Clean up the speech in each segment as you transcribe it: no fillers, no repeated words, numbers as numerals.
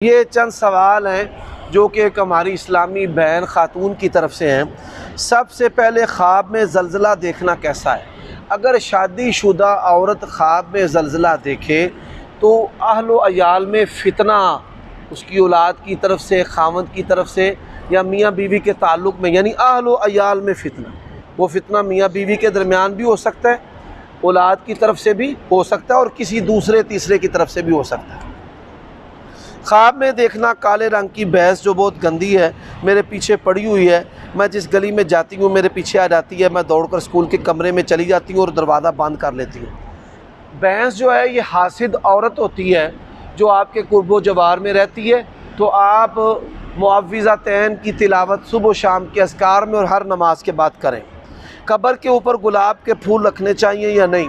ये चंद सवाल हैं जो कि एक हमारी इस्लामी बहन खातून की तरफ से हैं। सबसे पहले ख्वाब में ज़लज़ला देखना कैसा है? अगर शादीशुदा औरत ख्वाब में ज़लज़ला देखे तो अहल व अयाल में फ़ितना, उसकी औलाद की तरफ से, खावंद की तरफ से, या मियाँ बीवी के ताल्लुक़ में, यानी अहल व अयाल में फ़ितना। वो फ़ितना मियाँ बीवी के दरमियान भी हो सकता है, औलाद की तरफ से भी हो सकता है, और किसी दूसरे तीसरे की तरफ से भी हो सकता है। ख्वाब में देखना काले रंग की भैंस जो बहुत गंदी है मेरे पीछे पड़ी हुई है, मैं जिस गली में जाती हूँ मेरे पीछे आ जाती है, मैं दौड़कर स्कूल के कमरे में चली जाती हूँ और दरवाज़ा बंद कर लेती हूँ। भैंस जो है ये हासिद औरत होती है जो आपके कुर्बो जवार में रहती है। तो आप मुअव्विज़तैन की तिलावत सुबह शाम के अज़कार में और हर नमाज के बाद करें। कब्र के ऊपर गुलाब के फूल रखने चाहिए या नहीं?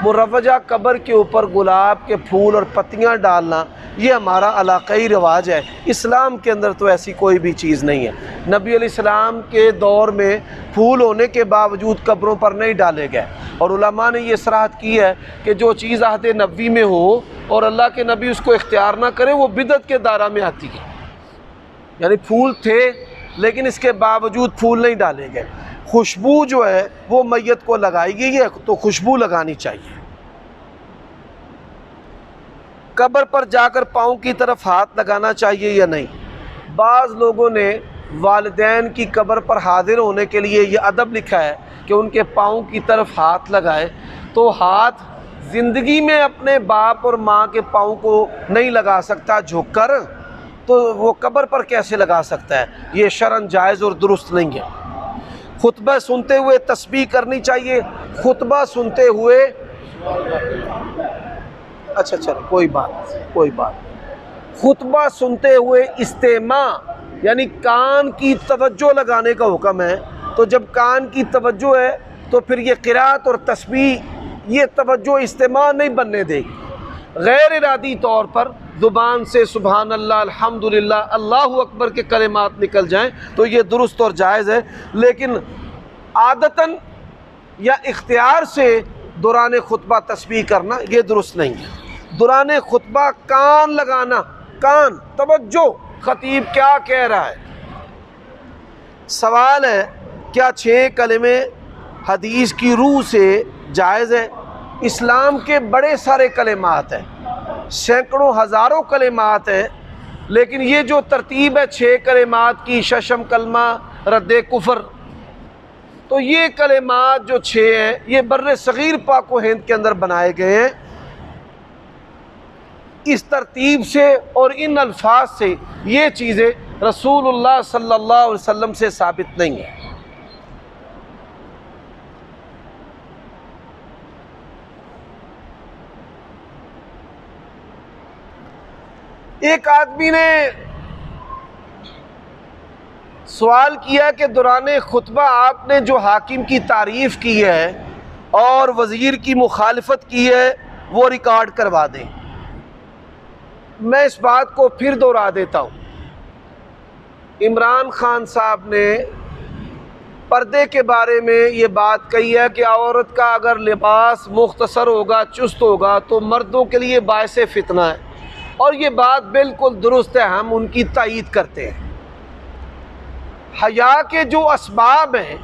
मुरव्वजा कब्र के ऊपर गुलाब के फूल और पत्तियां डालना ये हमारा इलाक़ाई रिवाज है। इस्लाम के अंदर तो ऐसी कोई भी चीज़ नहीं है। नबी अलैहिस्सलाम के दौर में फूल होने के बावजूद कब्रों पर नहीं डाले गए, और उलमा ने ये सराहत की है कि जो चीज़ अहद नबी में हो और अल्लाह के नबी उसको इख्तियार ना करे वो बिदअत के दायरा में आती है। यानी फूल थे लेकिन इसके बावजूद फूल नहीं डाले गए। खुशबू जो है वो मैयत को लगाई गई है तो खुशबू लगानी चाहिए। कब्र पर जाकर पाँव की तरफ हाथ लगाना चाहिए या नहीं? बाज़ लोगों ने वालिदैन की कब्र पर हाजिर होने के लिए ये अदब लिखा है कि उनके पाँव की तरफ हाथ लगाए। तो हाथ ज़िंदगी में अपने बाप और माँ के पाँव को नहीं लगा सकता झुककर, तो वो कब्र पर कैसे लगा सकता है? ये शरअन जायज़ और दुरुस्त नहीं है। खुतबा सुनते हुए तस्बीह करनी चाहिए। खुतबा सुनते हुए अच्छा चलो कोई बात। खुतबा सुनते हुए इस्तेमा यानी कान की तवज्जो लगाने का हुक्म है। तो जब कान की तवज्जो है तो फिर ये क़िराअत और तस्बीह ये तवज्जो इस्तेमा नहीं बनने देगी। गैर इरादी तौर पर ज़ुबान से सुबहान अल्लाह, अल्हम्दुलिल्लाह, अल्लाहु अकबर के कलिमात निकल जाएं तो ये दुरुस्त और जायज़ है। लेकिन आदतन या इख्तियार से दौरान खुतबा तस्बीह करना ये दुरुस्त नहीं है। दौरान खुतबा कान लगाना, कान तवज्जो, ख़तीब क्या कह रहा है। सवाल है क्या 6 कलमे हदीस की रूह से जायज़ है? इस्लाम के बड़े सारे कलिमात हैं, सैकड़ों हज़ारों कलिमात हैं, लेकिन ये जो तरतीब है 6 कलिमात की, शशम कलमा, रद्द कुफ़र, तो ये कलिमात जो 6 हैं ये बर्रे सग़ीर पाक व हिंद के अंदर बनाए गए हैं। इस तरतीब से और इन अल्फाज से ये चीज़ें रसूलुल्लाह सल्लल्लाहु अलैहि वसल्लम से साबित नहीं है। एक आदमी ने सवाल किया कि दौरान खुतबा आपने जो हाकिम की तारीफ़ की है और वज़ीर की मुखालफत की है वो रिकॉर्ड करवा दें। मैं इस बात को फिर दोहरा देता हूँ। इमरान खान साहब ने पर्दे के बारे में ये बात कही है कि औरत का अगर लिबास मुख्तसर होगा, चुस्त होगा तो मर्दों के लिए बायस फितना है, और ये बात बिल्कुल दुरुस्त है, हम उनकी तायीद करते हैं। हया के जो असबाब हैं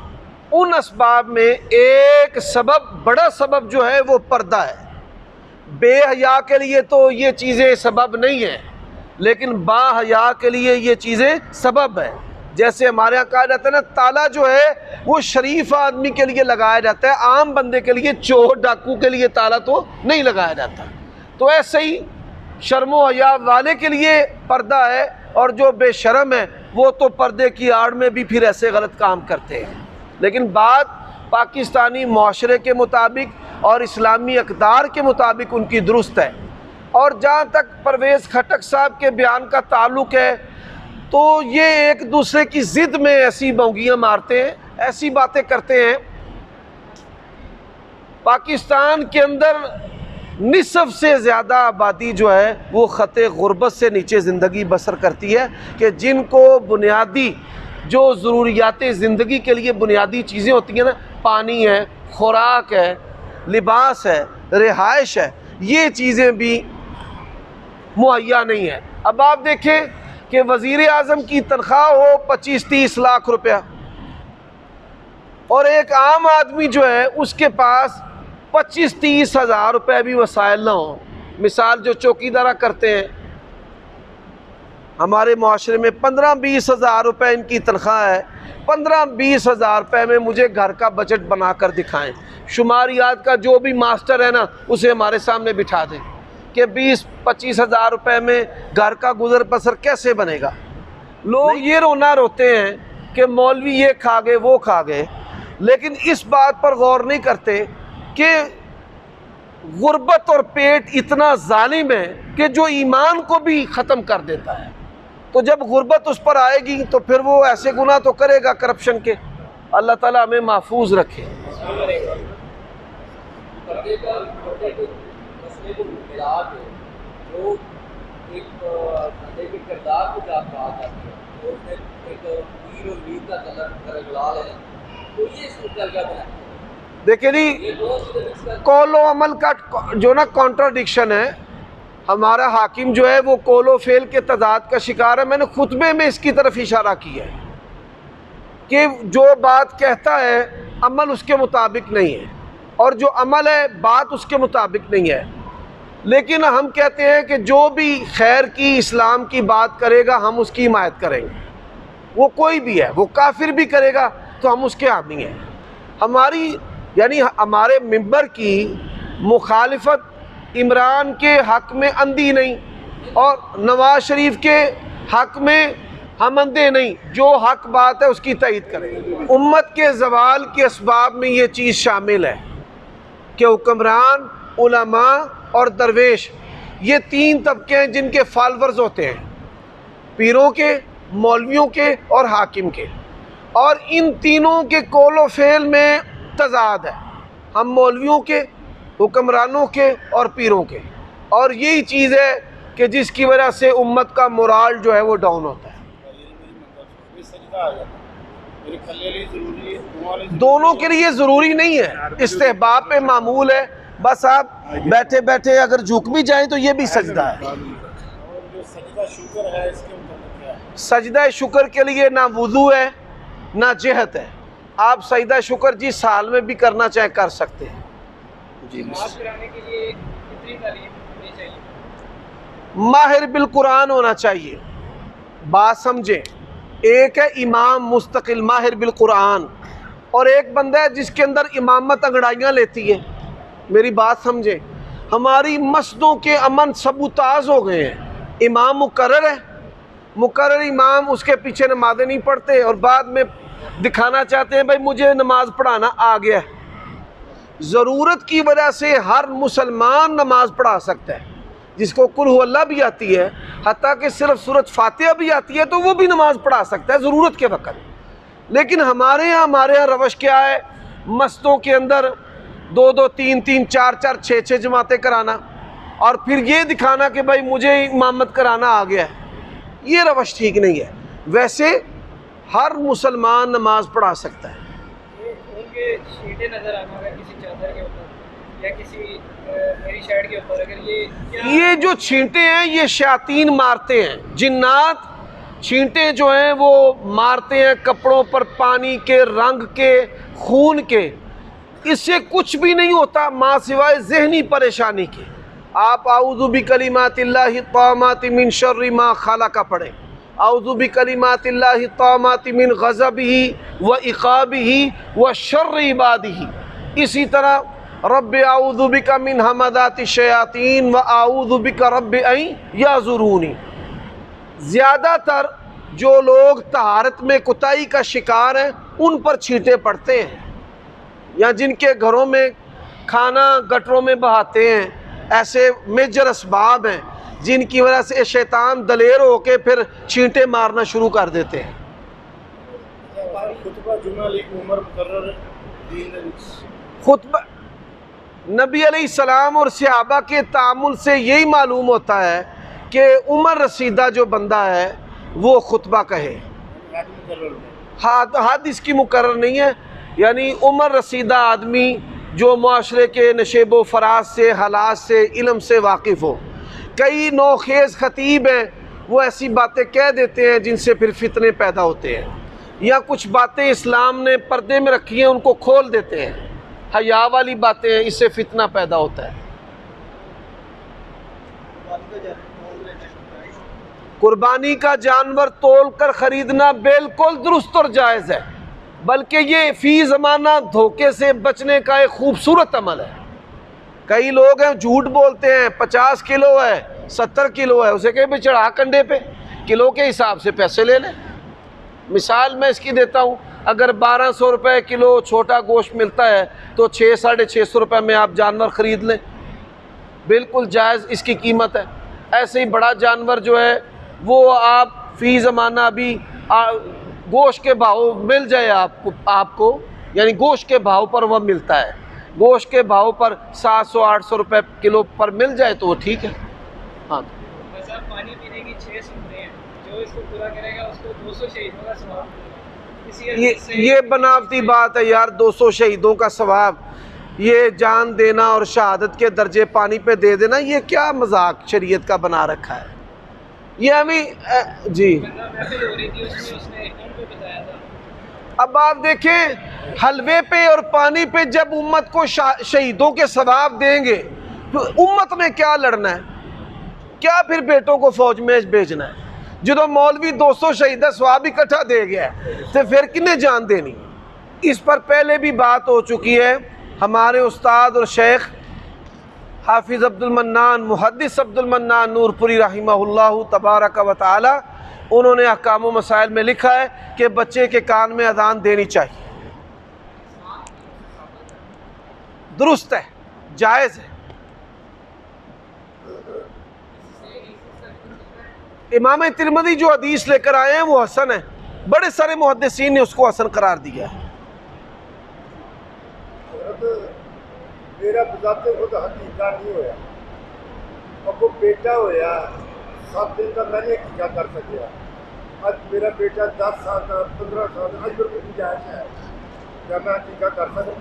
उन असबाब में एक सबब, बड़ा सबब जो है वो पर्दा है। बेहया के लिए तो ये चीज़ें सबब नहीं है, लेकिन बाहया के लिए ये चीज़ें सबब है। जैसे हमारे यहाँ कहा जाता है ना, ताला जो है वो शरीफ आदमी के लिए लगाया जाता है, आम बंदे के लिए, चोर डाकू के लिए ताला तो नहीं लगाया जाता। तो ऐसे ही शर्मो हया वाले के लिए पर्दा है, और जो बेशरम है वो तो पर्दे की आड़ में भी फिर ऐसे गलत काम करते हैं। लेकिन बात पाकिस्तानी माशरे के मुताबिक और इस्लामी अक़दार के मुताबिक उनकी दुरुस्त है। और जहाँ तक परवेज़ खटक साहब के बयान का ताल्लुक़ है तो ये एक दूसरे की ज़िद में ऐसी बौंगियाँ मारते हैं, ऐसी बातें करते हैं। पाकिस्तान के अंदर निसफ से ज़्यादा आबादी जो है वो ख़ते गुरबत से नीचे ज़िंदगी बसर करती है, कि जिनको बुनियादी जो ज़रूरियात ज़िंदगी के लिए बुनियादी चीज़ें होती हैं ना, पानी है, खुराक है, लिबास है, रिहाइश है, ये चीज़ें भी मुहैया नहीं है। अब आप देखें कि वज़ीर आज़म की तनख्वाह हो 25-30 लाख रुपया और एक आम आदमी जो है उसके पास 25-30 हज़ार रुपये भी वसाइल ना हो। मिसाल जो चौकीदारा करते हैं हमारे माशरे में 15-20 हज़ार रुपये इनकी तनख्वाह है, 15-20 हज़ार रुपये में मुझे घर का बजट बना कर दिखाएँ। शुमारियात का जो भी मास्टर है ना उसे हमारे सामने बिठा दें कि 20-25 हज़ार रुपये में घर का गुजर बसर कैसे बनेगा। लोग ये रोना रोते हैं कि मौलवी ये खा गए वो खा गए, लेकिन इस बात पर गौर नहीं करते कि गुर्बत और पेट इतना जालिम है कि जो ईमान को भी ख़त्म कर देता है। तो जब गुर्बत उस पर आएगी तो फिर वो ऐसे गुनाह तो करेगा करप्शन के। अल्लाह ताला हमें महफूज रखे। देखिए जी, कौलो अमल का जो ना कॉन्ट्राडिक्शन है, हमारा हाकिम जो है वो कौलो फेल के तजाद का शिकार है। मैंने खुतबे में इसकी तरफ इशारा किया है कि जो बात कहता है अमल उसके मुताबिक नहीं है और जो अमल है बात उसके मुताबिक नहीं है। लेकिन हम कहते हैं कि जो भी खैर की इस्लाम की बात करेगा हम उसकी हिमायत करेंगे, वो कोई भी है, वो काफिर भी करेगा तो हम उसके हामी हैं। हमारी यानी हमारे मिंबर की मुखालिफत इमरान के हक़ में अंधी नहीं और नवाज शरीफ के हक़ में हम अंधे नहीं, जो हक़ बात है उसकी तईद करें। उम्मत के ज़वाल के असबाब में ये चीज़ शामिल है कि हुक्मरान, उलमा और दरवेश ये तीन तबके हैं जिनके फॉलोअर्स होते हैं, पीरों के, मौलवियों के और हाकिम के, और इन तीनों के कौलो फेल में तजाद है। हम मौलवियों के, हुक्मरानों के और पीरों के, और यही चीज़ है कि जिसकी वजह से उम्मत का मोराल जो है वो डाउन होता है। दोनों के लिए ज़रूरी नहीं है, इस्तेहबाब पे मामूल है। बस आप बैठे बैठे अगर झुक भी जाएं तो ये भी सजदा है। सजदा शुक्र के लिए ना वुज़ू है ना जहत है। आप सजदा शुक्र जिस साल में भी करना चाहे कर सकते हैं। जी, माहिर बिल कुरान होना चाहिए। बात समझें, एक है इमाम मुस्तकिल माहिर बिल कुरान और एक बंदा है जिसके अंदर इमामत अंगड़ाइयाँ लेती है। मेरी बात समझें, हमारी मस्जिदों के अमन सबूताज हो गए हैं। इमाम मुकर्रर है, मुकर्रर इमाम, उसके पीछे नमाज़ें नहीं पढ़ते और बाद में दिखाना चाहते हैं भाई मुझे नमाज पढ़ाना आ गया है। ज़रूरत की वजह से हर मुसलमान नमाज पढ़ा सकता है, जिसको कुल हु अल्लाह भी आती है, हत्ता कि सिर्फ सूरत फातिहा भी आती है तो वो भी नमाज पढ़ा सकता है ज़रूरत के वक़्त। लेकिन हमारे यहाँ रवश क्या है, मस्जिदों के अंदर 2-2, 3-3, 4-4, 6-6 जमातें कराना और फिर ये दिखाना कि भाई मुझे इमामत कराना आ गया है। ये रवश ठीक नहीं है। वैसे हर मुसलमान नमाज पढ़ा सकता है। छींटे नजर आना अगर किसी चादर के ऊपर या किसी मेरी शर्ट के ऊपर, अगर ये जो छींटे हैं ये शयातीन मारते हैं, जिन्नात छींटे जो हैं वो मारते हैं कपड़ों पर, पानी के, रंग के, खून के। इससे कुछ भी नहीं होता माँ सिवाय ज़हनी परेशानी के। आप आऊज़ु बिकलिमातिल्लाहि ताम्माति मिन शर्रि मा खलक़ पढ़ें, आऊज़ु बिकलिमातिल्लाहि ताम्माति मिन ग़ज़बिही व इक़ाबिही व शर्रि इबादिही। इसी तरह रब्बि आऊज़ु बिका मिन हमज़ाति शयातीन व आऊज़ु बिका रब्बि अन याज़ुरूनी। ज़्यादातर जो लोग तहारत में कुताही का शिकार हैं उन पर छींटे पड़ते हैं, या जिनके घरों में खाना गटरों में बहाते हैं, ऐसे मेजर असबाब हैं जिनकी वजह से शैतान दलेर होके फिर छींटे मारना शुरू कर देते हैं। खुतबा नबी अलैहिस्सलाम और सहाबा के तामुल से यही मालूम होता है कि उम्र रसीदा जो बंदा है वो खुतबा कहे। हद इसकी मुकर्रर नहीं है, यानी उम्र रसीदा आदमी जो माशरे के नशेबो फराज से, हालात से, इल्म से वाकिफ़ हो। कई नौखेज़ खतीब हैं, वो ऐसी बातें कह देते हैं जिनसे फिर फितने पैदा होते हैं, या कुछ बातें इस्लाम ने पर्दे में रखी हैं उनको खोल देते हैं, हया वाली बातें हैं, इससे फितना पैदा होता है। कुर्बानी का जानवर तोल कर ख़रीदना बिल्कुल दुरुस्त और जायज़ है, बल्कि ये फ़ी ज़माना धोखे से बचने का एक खूबसूरत अमल है। कई लोग हैं झूठ बोलते हैं, 50 किलो है, 70 किलो है, उसे कहीं भी चढ़ा कंडे पे, किलो के हिसाब से पैसे ले लें। मिसाल मैं इसकी देता हूँ, अगर 1200 रुपये किलो छोटा गोश्त मिलता है तो 600-650 रुपये में आप जानवर ख़रीद लें, बिल्कुल जायज़ इसकी कीमत है। ऐसे ही बड़ा जानवर जो है वो आप फ़ी ज़माना अभी गोश्त के भाव मिल जाए आपको यानी गोश्त के भाव पर वह मिलता है, गोश्त के भाव पर 700-800 रुपये किलो पर मिल जाए तो वो ठीक है। हाँ, पानी पीने की 6 सुनते हैं, जो इसको पूरा करेगा उसको 200 शहीदों का सवाब। ये बनावटी बात है यार, 200 शहीदों का सवाब, ये जान देना और शहादत के दर्जे पानी पे दे देना, ये क्या मजाक शरीयत का बना रखा है। ये हमें जी अब आप देखें, हलवे पे और पानी पे जब उम्मत को शहीदों के सवाब देंगे तो उम्मत में क्या लड़ना है, क्या फिर बेटों को फौज में भेजना है। जो मौलवी 200 शहीदा सवाब इकट्ठा दे गया तो फिर किन्ने जान देनी। इस पर पहले भी बात हो चुकी है। हमारे उस्ताद और शेख हाफिज़ अब्दुल मन्नान मुहद्दिस अब्दुल मन्नान नूरपुरी रहमहुल्लाह तबारक व तआला, उन्होंने अहकाम व मसाइल में लिखा है कि बच्चे के कान में अजान देनी चाहिए, दुरुस्त है, जायज़ है। इमाम तिरमिज़ी जो हदीस लेकर आए हैं वो हसन है, बड़े सारे मुहद्दिसीन ने उसको हसन करार दिया है। मेरा बजाते खुद हकीका नहीं होया, अब वो बेटा होया 7 दिन का मैंने हकीका कर सकिया। आज मेरा बेटा 10 साल का 15 साल का, आज मेरे को गुंजाइश है क्या मैं हकीका कर सकूँ।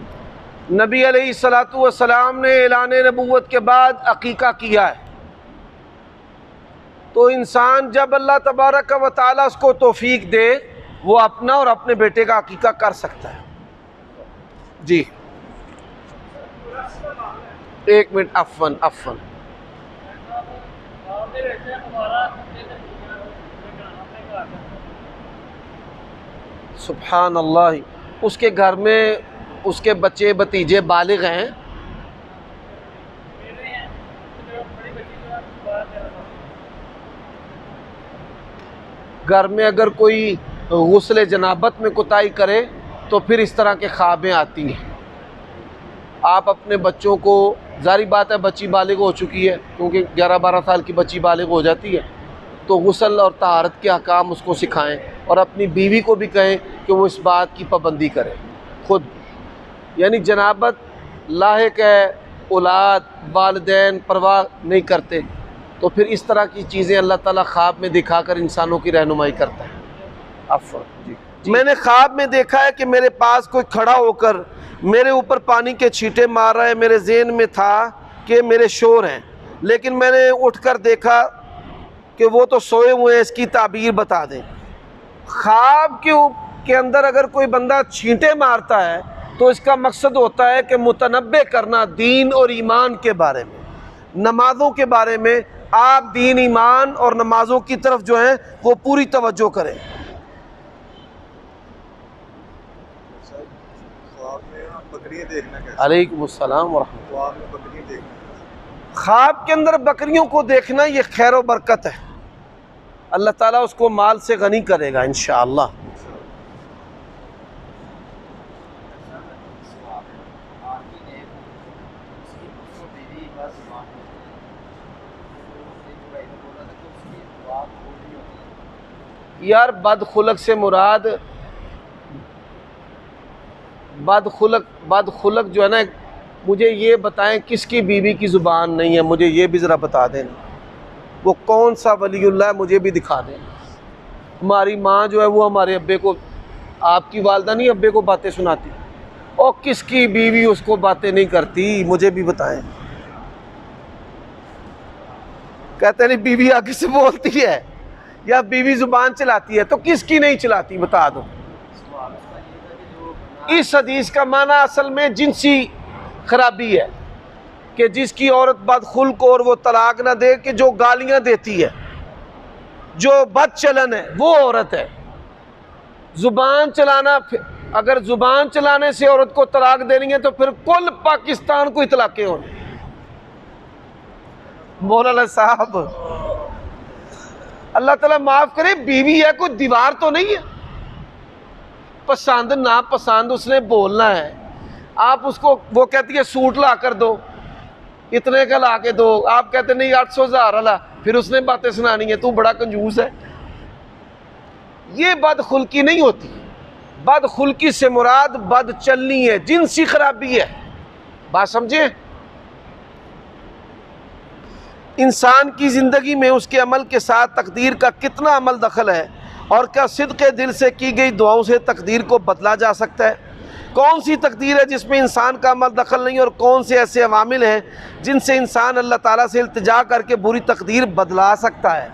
नबी अलैहिस्सलातु वस्सलाम ने ऐलान नबूवत के बाद अकीका किया है, तो इंसान जब अल्लाह तबारक व तआला उसको तौफीक दे वो अपना और अपने बेटे का अकीका कर सकता है। जी एक मिनट, अफ़वन सुभान अल्लाह, उसके घर में उसके बच्चे भतीजे बालिग हैं, घर में अगर कोई गुस्ल जनाबत में कोताही करे तो फिर इस तरह के ख्वाबें आती हैं। आप अपने बच्चों को, जारी बात है बच्ची बालिग हो चुकी है, क्योंकि 11-12 साल की बच्ची बालिग हो जाती है, तो गुस्ल और तहारत के अहकाम उसको सिखाएं और अपनी बीवी को भी कहें कि वो इस बात की पाबंदी करे खुद। यानी जनाबत लाहिक है, औलाद वालिदैन परवाह नहीं करते, तो फिर इस तरह की चीज़ें अल्लाह ताला ख्वाब में दिखाकर इंसानों की रहनुमाई करता है। जी मैंने ख्वाब में देखा है कि मेरे पास कोई खड़ा होकर मेरे ऊपर पानी के छींटे मार रहा है। मेरे ज़हन में था कि मेरे शोर हैं, लेकिन मैंने उठकर देखा कि वो तो सोए हुए हैं, इसकी ताबीर बता दें। ख्वाब के अंदर अगर कोई बंदा छींटे मारता है तो इसका मकसद होता है कि मुतनब्बे करना दीन और ईमान के बारे में, नमाज़ों के बारे में। आप दीन, ईमान और नमाज़ों की तरफ जो है वो पूरी तवज्जो करें। अलैकुमुस्सलाम व रहमतुल्लाह। ख्वाब के अंदर बकरियों को देखना ये खैर व बरकत है, अल्लाह ताला उसको माल से गनी करेगा इंशाअल्लाह। यार बदखुलक से मुराद बदखुलक जो है ना, मुझे ये बताएं किसकी बीवी की ज़ुबान नहीं है, मुझे ये भी ज़रा बता दें। वो कौन सा वलीउल्लाह है मुझे भी दिखा दें। हमारी माँ जो है वो हमारे अब्बे को, आपकी वालदा नहीं अब्बे को बातें सुनाती, और किसकी बीवी उसको बातें नहीं करती, मुझे भी बताएं। कहते नहीं बीवी आगे से बोलती है या बीवी जुबान चलाती है, तो किसकी नहीं चलाती बता दो। इस हदीस का माना असल में जिनसी खराबी है कि जिसकी औरत बदखुल्क और वो तलाक ना दे, कि जो गालियां देती है, जो बदचलन है, वो औरत है। जुबान चलाना, अगर जुबान चलाने से औरत को तलाक देनी है तो फिर कुल पाकिस्तान को इतलाके हो। मौलाना साहब अल्लाह ताला माफ करे, बीवी है, कोई दीवार तो नहीं है। पसंद ना पसंद उसने बोलना है, आप उसको, वो कहती है सूट ला कर दो, इतने का ला के दो, आप कहते नहीं 800,000 वाला, फिर उसने बातें सुनानी है, तू बड़ा कंजूस है। ये बदखुल्की नहीं होती। बदखुल्की से मुराद बदचलनी है, जिनसी खराबी है। बात समझे? इंसान की ज़िंदगी में उसके अमल के साथ तकदीर का कितना अमल दखल है, और क्या सिद्क़े दिल से की गई दुआओं से तकदीर को बदला जा सकता है? कौन सी तकदीर है जिसमें इंसान का अमल दखल नहीं, और कौन से ऐसे अवामिल हैं जिनसे इंसान अल्लाह ताला से इल्तिजा करके बुरी तकदीर बदला सकता है?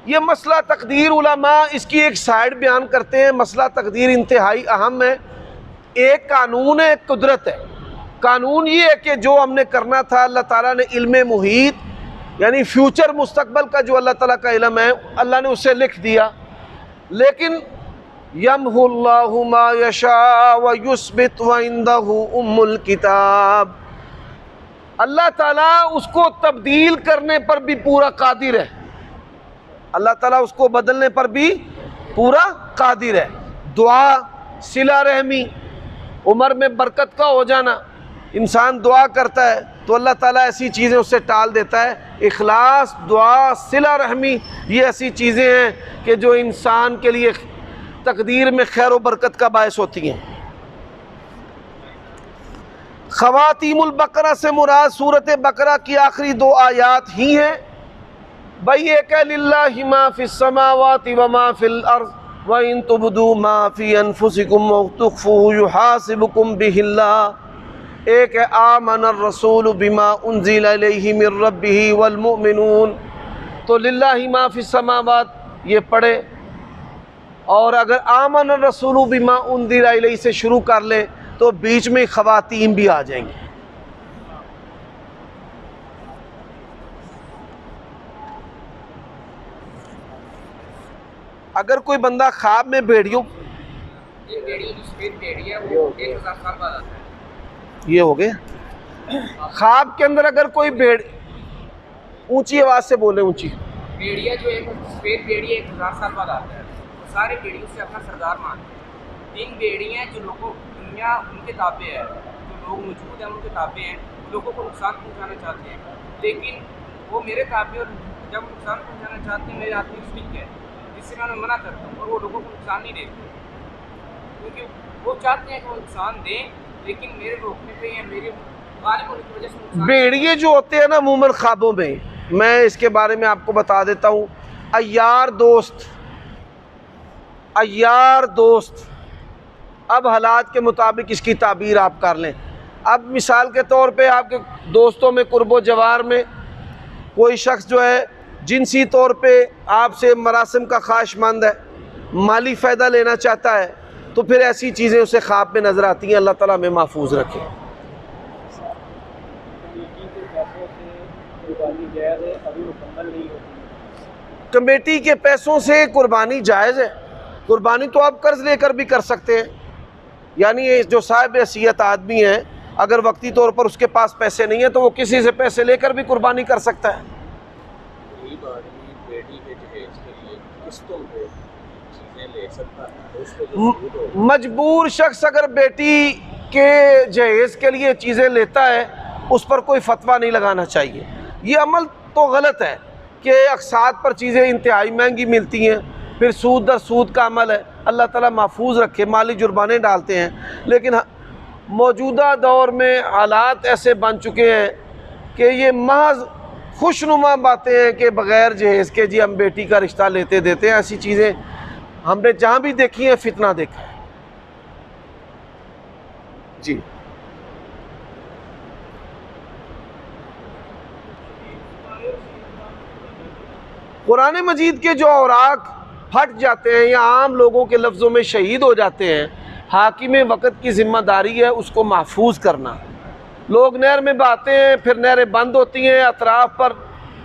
ये मसला तकदीर, उलमा इसकी एक साइड बयान करते हैं। मसला तकदीर इंतहाई अहम है। एक कानून है, एक कुदरत है। कानून ये है कि जो हमने करना था, अल्लाह ताला ने इल्म मुहीत यानी फ्यूचर मुस्तकबल का जो अल्लाह ताला का इल्म है, अल्लाह ने उसे लिख दिया। लेकिन यमहुल्लाहु मा यशा व युस्बित व इंदहु उम्मुल किताब, अल्लाह ताला उसको तब्दील करने पर भी पूरा कादिर है। अल्लाह ताला उसको बदलने पर भी पूरा कादिर है। दुआ, सिला रहमी, उम्र में बरकत का हो जाना, इंसान दुआ करता है तो अल्लाह ताला ऐसी चीज़ें उससे टाल देता है। इखलास, दुआ, सिला रहमी, ये ऐसी चीज़ें हैं कि जो इंसान के लिए तकदीर में खैर व बरकत का बायस होती हैं। ख़वातीमुल बकरा से मुराद सूरत बकरा की आखिरी 2 आयात ही हैं। भाई एक है लिल्लाहि मा फिस समावाति व मा फिल अर्ज़ व इन तुबदू मा फी अनफुसिकुम व तुख्फूहु युहासिबुकुम बिहिल्लाह। एक है आमनर रसूल बिमा उन्ज़िला इलैहि मिर रब्बिही वल मुमिनून। तो लिल्लाहि मा फिस समावात ये पढ़े, और अगर आमनर रसूल बिमा उन्ज़िला इलैहि से शुरू कर ले तो बीच में ख़वातीन भी आ जाएंगी। अगर कोई बंदा ख्वाब में भेड़ियों, ये भेड़ियों जो सफेद भेड़ी है वो 1000 साल बाद आता है। ये हो गए ख्वाब के अंदर अगर कोई भेड़, ऊंची आवाज़ से बोले, ऊंची, भेड़िया जो एक सफेद भेड़िया 1000 साल बाद आता है, तो सारे भेड़ियों से अपना सरदार मानते हैं। 3 भेड़ियाँ जो लोगों दुनिया उनके ताबे है, जो लोग मौजूद हैं उनके ताबे हैं, लोगों को नुकसान पहुँचाना चाहते हैं, लेकिन वो मेरे ताबे, और जब नुकसान पहुँचाना चाहते हैं मेरे हाथ में स्टिक है जिससे मैं मना करता हूँ, और वो लोगों को नुकसान नहीं देते क्योंकि वो चाहते हैं कि वो नुकसान दें, लेकिन मेरे रोकने पे या मेरे गालिब होने की वजह से नुकसान। भेड़िए जो होते हैं ना अमूमन ख्वाबों में, मैं इसके बारे में आपको बता देता हूँ। अय्यार दोस्त, अय्यार दोस्त, अब हालात के मुताबिक इसकी ताबीर आप कर लें। अब मिसाल के तौर पे आपके दोस्तों में, कुर्बो जवार में कोई शख्स जो है जिनसी तौर पे आपसे मरासिम का ख्वाहिशमंद है, माली फ़ायदा लेना चाहता है, तो फिर ऐसी चीज़ें उसे ख्वाब में नज़र आती हैं। अल्लाह ताला हमें महफूज रखे। कमेटी के पैसों से कुर्बानी जायज़ है। कुर्बानी तो आप कर्ज़ लेकर भी कर सकते हैं, यानी ये जो साहिब हैसियत आदमी है, अगर वक्ती तौर पर उसके पास पैसे नहीं है तो वो किसी से पैसे लेकर भी कुर्बानी कर सकता है। मजबूर शख्स अगर बेटी के जहेज़ के लिए चीज़ें लेता है, उस पर कोई फतवा नहीं लगाना चाहिए। ये अमल तो गलत है कि अक़सात पर चीज़ें इंतहाई महंगी मिलती हैं, फिर सूद दर सूद का अमल है। अल्लाह ताला महफूज रखे, माली जुर्माने डालते हैं। लेकिन मौजूदा दौर में हालात ऐसे बन चुके हैं कि ये महज खुशनुमा बातें हैं कि बग़ैर जहेज़ के जी हम बेटी का रिश्ता लेते देते हैं। ऐसी चीज़ें हमने जहाँ भी देखी हैं, फितना देखा है जी। कुरान मजीद के जो औराक फट जाते हैं या आम लोगों के लफ्ज़ों में शहीद हो जाते हैं, हाकिम वक़्त की ज़िम्मेदारी है उसको महफूज करना। लोग नहर में बहाते हैं, फिर नहरें बंद होती हैं, अतराफ़ पर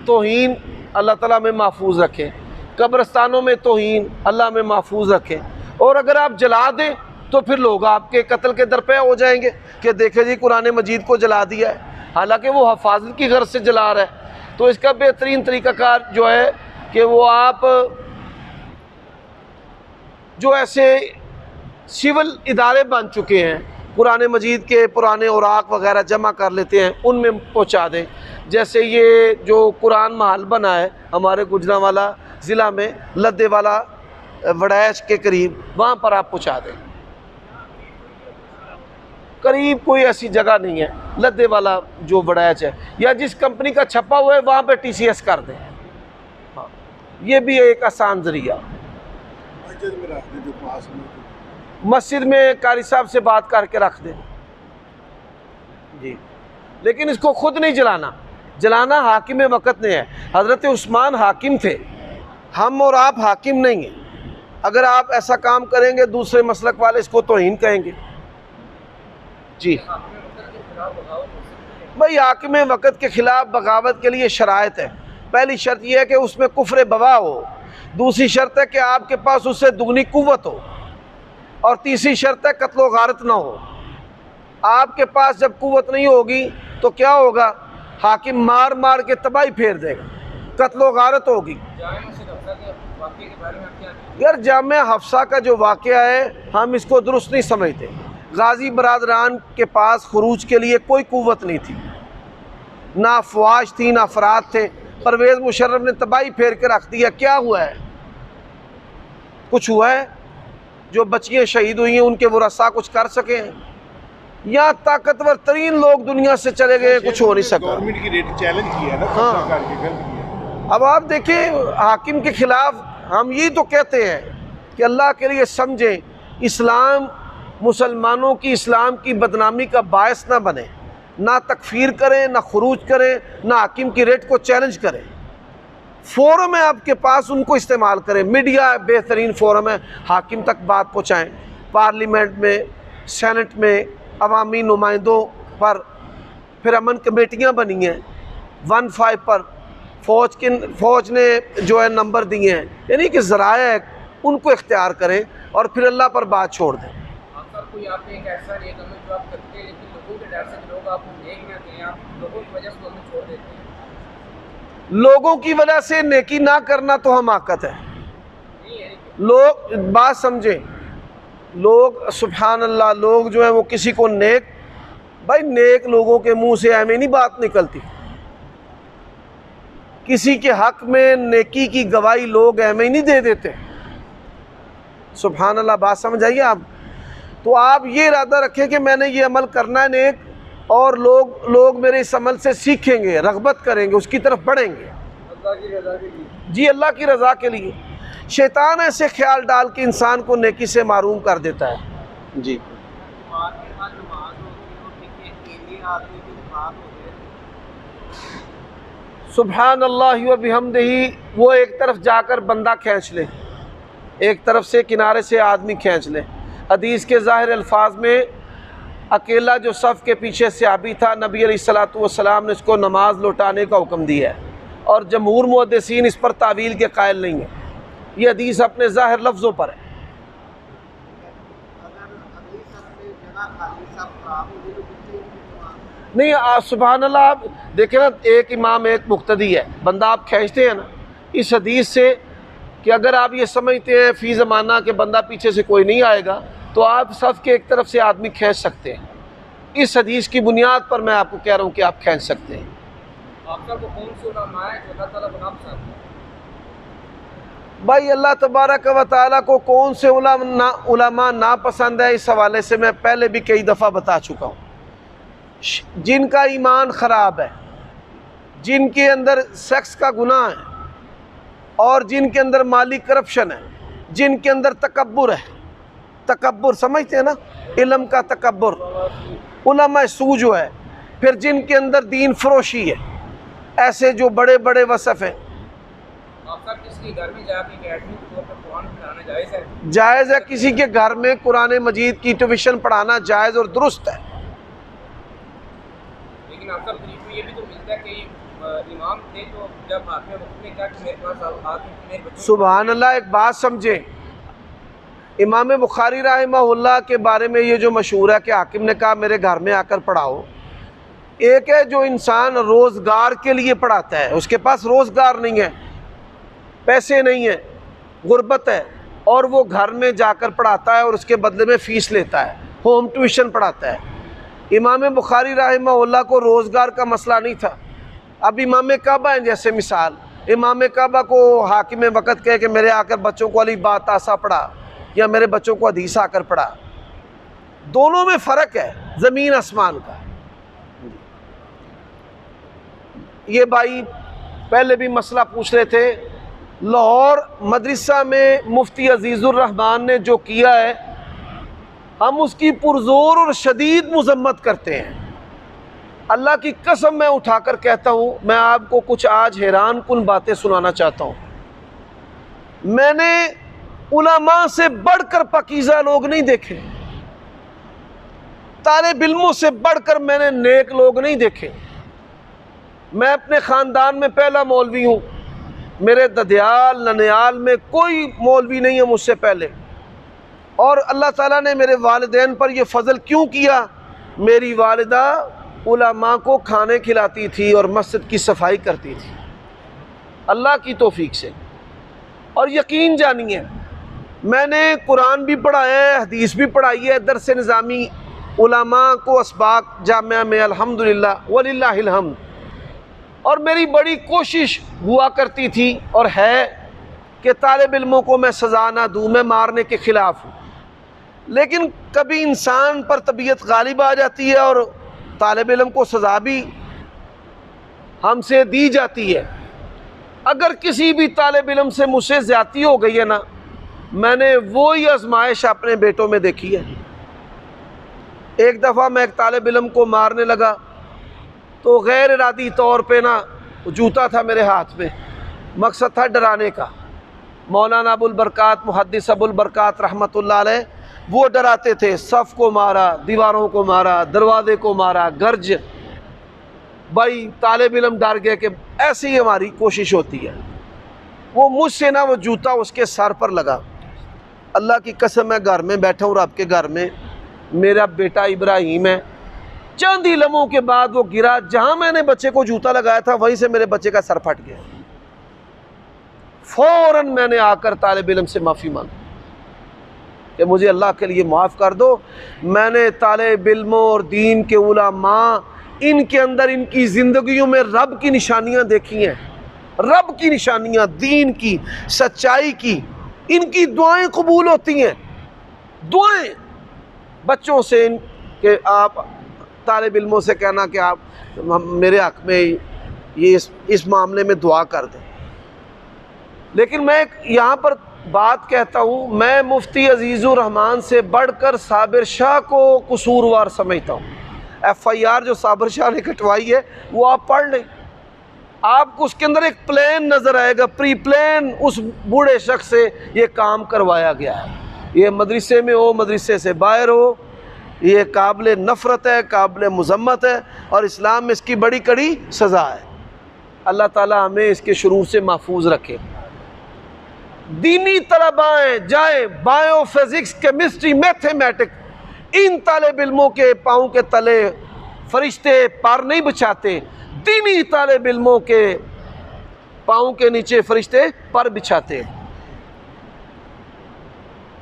तौहीन अल्लाह ताला में महफूज रखें, कब्रस्तानों में तौहीन अल्लाह में महफूज रखें। और अगर आप जला दें तो फिर लोग आपके कत्ल के दरपे हो जाएंगे कि देखे जी कुरान मजीद को जला दिया है, हालांकि वो हफाजत की गर्ज से जला रहा है। तो इसका बेहतरीन तरीक़ाकार जो है कि वो आप जो ऐसे सिविल इदारे बन चुके हैं, कुरान मजीद के पुराने औराक वगैरह जमा कर लेते हैं, उनमें पहुंचा दें। जैसे ये जो कुरान महल बना है हमारे गुजरांवाला ज़िला में, लद्दे वाला वड़ैच के करीब, वहाँ पर आप पहुंचा दें। करीब कोई ऐसी जगह नहीं है, लद्दे वाला जो वड़ैच है या जिस कंपनी का छपा हुआ है वहाँ पर TCS कर दें। हाँ, ये भी एक आसान ज़रिया। मस्जिद में कारी साहब से बात करके रख दें जी, लेकिन इसको खुद नहीं जलाना, जलाना हाकिम वक़्त ने है। हज़रत उस्मान हाकिम थे, हम और आप हाकिम नहीं हैं। अगर आप ऐसा काम करेंगे दूसरे मसलक वाले इसको तौहीन कहेंगे जी। भाई हाकिम वक़्त के ख़िलाफ़ बगावत के लिए शराइत है। पहली शर्त यह है कि उसमें कुफ्र बवा हो, दूसरी शर्त है कि आपके पास उससे दुगनी कुव्वत हो, और तीसरी शर्त है कत्ल व गारत ना हो। आपके पास जब कुव्वत नहीं होगी तो क्या होगा, हाकिम मार मार के तबाही फेर देगा, कत्ल व गारत होगी। यार जामिया हफ्सा का जो वाक़या है हम इसको दुरुस्त नहीं समझते। गाजी बरादरान के पास खुरूज के लिए कोई कुव्वत नहीं थी, ना अफवाज थी ना अफराद थे। परवेज़ मुशर्रफ ने तबाही फेर के रख दिया। क्या हुआ है, कुछ हुआ है? जो बच्चियाँ शहीद हुई हैं उनके वरसा कुछ कर सके हैं? या ताकतवर तरीन लोग दुनिया से चले गए, कुछ हो नहीं सका। गवर्नमेंट की रेट चैलेंज किया ना, हाँ। अब आप देखें हाकिम के ख़िलाफ़ हम यही तो कहते हैं कि अल्लाह के लिए समझें, इस्लाम मुसलमानों की इस्लाम की बदनामी का बायस ना बने, ना तकफीर करें, ना खुरूज करें, ना हाकिम की रेट को चैलेंज करें। फ़ोरम है आपके पास, उनको इस्तेमाल करें। मीडिया बेहतरीन फ़ोरम है, हाकिम तक बात पहुँचाएँ। पार्लियामेंट में, सेनेट में, अवामी नुमाइंदों पर, फिर अमन कमेटियाँ बनी हैं 15 पर, फ़ौज ने जो है नंबर दिए हैं, यानी कि ज़राए उनको इख्तियार करें और फिर अल्लाह पर बात छोड़ दें। कोई आपने एक ऐसा नेक अमल जो आप करते हैं लेकिन लोगों के डर से लोग आपको नेक ना कहें, आप लोगों की वजह से अमल छोड़ देते हैं? लोगों की वजह से नेकी ना करना तो हमाकत है। लोग बात समझें, लोग सुभान अल्लाह, लोग जो है वो किसी को नेक, भाई नेक लोगों के मुंह से ऐਵੇਂ नहीं बात निकलती। किसी के हक में नेकी की गवाही लोग ऐਵੇਂ ही नहीं दे देते। सुभान अल्लाह, बात समझ आइए आप। तो आप ये इरादा रखें कि मैंने ये अमल करना है नेक, और लोग मेरे इस अमल से सीखेंगे, रग़बत करेंगे, उसकी तरफ बढ़ेंगे अल्लाह की रज़ा के लिए। जी, अल्लाह की रज़ा के लिए। शैतान ऐसे ख्याल डाल के इंसान को नेकी से मारूम कर देता है जी। सुभान अल्लाह व बिहम्दिही, वो एक तरफ जाकर बंदा खींच ले, एक तरफ से किनारे से आदमी खींच ले। हदीस के ज़ाहिर अल्फाज में अकेला जो सफ़ के पीछे सहाबी था, नबी अलैहिस्सलातु वस्सलाम ने उसको नमाज लौटाने का हुक्म दिया है, और जमहूर मुहद्दिसीन इस पर तावील के कायल नहीं है। ये हदीस अपने ज़ाहिर लफ्ज़ों पर है। नहीं, सुभान अल्लाह, आप देखें ना, एक इमाम एक मुक्तदी है, बंदा आप खींचते हैं ना इस हदीस से कि अगर आप ये समझते हैं फ़ी ज़माना के बंदा पीछे से कोई नहीं आएगा, तो आप सफ़ के एक तरफ से आदमी खींच सकते हैं। इस हदीस की बुनियाद पर मैं आपको कह रहा हूँ कि आप खींच सकते हैं। आपका को कौन से उलमा है जो अल्लाह ताला को ना पसंद है? भाई अल्लाह तबारक व तआला को कौन से उलमा ना पसंद है, इस हवाले से मैं पहले भी कई दफ़ा बता चुका हूँ। जिनका ईमान ख़राब है, जिनके अंदर सेक्स का गुनाह है, और जिनके अंदर माली करप्शन है, जिनके अंदर तकब्बुर है, तकब्बुर समझते हैं ना, इल्म का तकब्बुर, उलमा सू जो है, फिर जिनके अंदर दीन फरोशी है, ऐसे जो बड़े बड़े वसफ़ हैं। आपका किसी घर में जाके अकेडमी के तौर पर कुरान पढ़ाना जायज़ है? जायज़ है, किसी के घर में कुरान मजीद की ट्यूशन पढ़ाना जायज़ और दुरुस्त है। लेकिन अक्सर तरीक में ये भी तो मिलता है कि इमाम थे तो जब हाथ में वक्त ने कहा कि मेरे पास हाथ में मेरे बच्चों सुभान अल्लाह, एक बात समझे, इमाम बुखारी रहमहुल्लाह के बारे में ये जो मशहूर है कि हाकिम ने कहा मेरे घर में आकर पढ़ाओ। एक है जो इंसान रोज़गार के लिए पढ़ाता है, उसके पास रोज़गार नहीं है, पैसे नहीं है, गुर्बत है, और वो घर में जाकर पढ़ाता है और उसके बदले में फ़ीस लेता है, होम ट्यूशन पढ़ाता है। इमाम बुखारी रहमहुल्लाह को रोज़गार का मसला नहीं था। अब इमाम काबा हैं जैसे मिसाल, इमाम काबा को हाकिम वक़्त कहे कि मेरे आकर बच्चों को अली बात आसा पढ़ा या मेरे बच्चों को हदीस आकर पढ़ा, दोनों में फ़र्क है ज़मीन आसमान का। ये भाई पहले भी मसला पूछ रहे थे, लाहौर मदरसा में मुफ्ती अजीज़ुर रहमान ने जो किया है हम उसकी पुरज़ोर और शदीद मज़म्मत करते हैं। अल्लाह की कसम मैं उठाकर कहता हूँ, मैं आपको कुछ आज हैरान कुन बातें सुनाना चाहता हूँ। मैंने उलमा से बढ़कर पकीज़ा लोग नहीं देखे, तालिब इल्मों से बढ़कर मैंने नेक लोग नहीं देखे। मैं अपने ख़ानदान में पहला मौलवी हूँ, मेरे ददियाल ननियाल में कोई मौलवी नहीं है मुझसे पहले। और अल्लाह ताला ने मेरे वालिदैन पर यह फ़ज़ल क्यों किया, मेरी वालिदा उलमा को खाने खिलाती थी और मस्जिद की सफाई करती थी, अल्लाह की तौफीक से। और यकीन जानिए मैंने कुरान भी पढ़ाया है, हदीस भी पढ़ाई है, दरस निज़ामी उलमा को असबाक जामिया में अल्हम्दुलिल्लाह वलिल्लाहिल हम्द। और मेरी बड़ी कोशिश हुआ करती थी और है कि तालिब इल्मों को मैं सज़ा ना दूँ, मैं मारने के ख़िलाफ़ हूँ। लेकिन कभी इंसान पर तबीयत गालिब आ जाती है और तालिब इल्म को सज़ा भी हमसे दी जाती है। अगर किसी भी तालिब इल्म से मुझसे ज़्यादती हो गई है ना, मैंने वो ही आजमाइश अपने बेटों में देखी है। एक दफ़ा मैं एक तालिब इल्म को मारने लगा तो गैर इरादी तौर पे ना जूता था मेरे हाथ में, मकसद था डराने का। मौलाना अबुल बरकात मुहद्दिस अबुल बरकात रहमतुल्लाह अलैह वो डराते थे, सफ़ को मारा, दीवारों को मारा, दरवाज़े को मारा, गर्ज। भाई तालिब इल्म डर गए कि ऐसी ही हमारी कोशिश होती है। वो मुझसे ना वो जूता उसके सर पर लगा। अल्लाह की कसम मैं घर में बैठा हूँ, आपके घर में मेरा बेटा इब्राहिम है, चंद ही लम्हों के बाद वो गिरा, जहाँ मैंने बच्चे को जूता लगाया था वहीं से मेरे बच्चे का सर फट गया। फ़ौरन मैंने आकर तालिब इल्म से माफ़ी मांगी कि मुझे अल्लाह के लिए माफ़ कर दो। मैंने तालिब इल्मों और दीन के उलमा, इनके अंदर इनकी ज़िंदगियों में रब की निशानियाँ देखी हैं, रब की निशानियाँ, दीन की, सच्चाई की। इनकी दुआएं कबूल होती हैं, दुआएं बच्चों से इनके, आप तालिब इल्मों से कहना कि आप मेरे हक़ में ये इस मामले में दुआ कर दें। लेकिन मैं यहाँ पर बात कहता हूँ, मैं मुफ्ती अजीज़ुर रहमान से बढ़कर साबिर शाह को कसूरवार समझता हूँ। FIR जो साबिर शाह ने कटवाई है वो आप पढ़ लें, आपको उसके अंदर एक प्लान नज़र आएगा, प्री प्लान उस बूढ़े शख्स से ये काम करवाया गया है। ये मदरसे में हो, मदरसे से बाहर हो, ये काबिल नफ़रत है, काबिल मज़म्मत है और इस्लाम में इसकी बड़ी कड़ी सज़ा है। अल्लाह ताला हमें इसके शुरू से महफूज रखे। दीनी तलबाएँ जाए बायो फिज़िक्स केमिस्ट्री मैथमेटिक, इन तालिब इल्मों के पाँव के तले फरिश्ते पार नहीं बिछाते, दीनी तालिब इल्मों के पाँव के नीचे फरिश्ते पर बिछाते।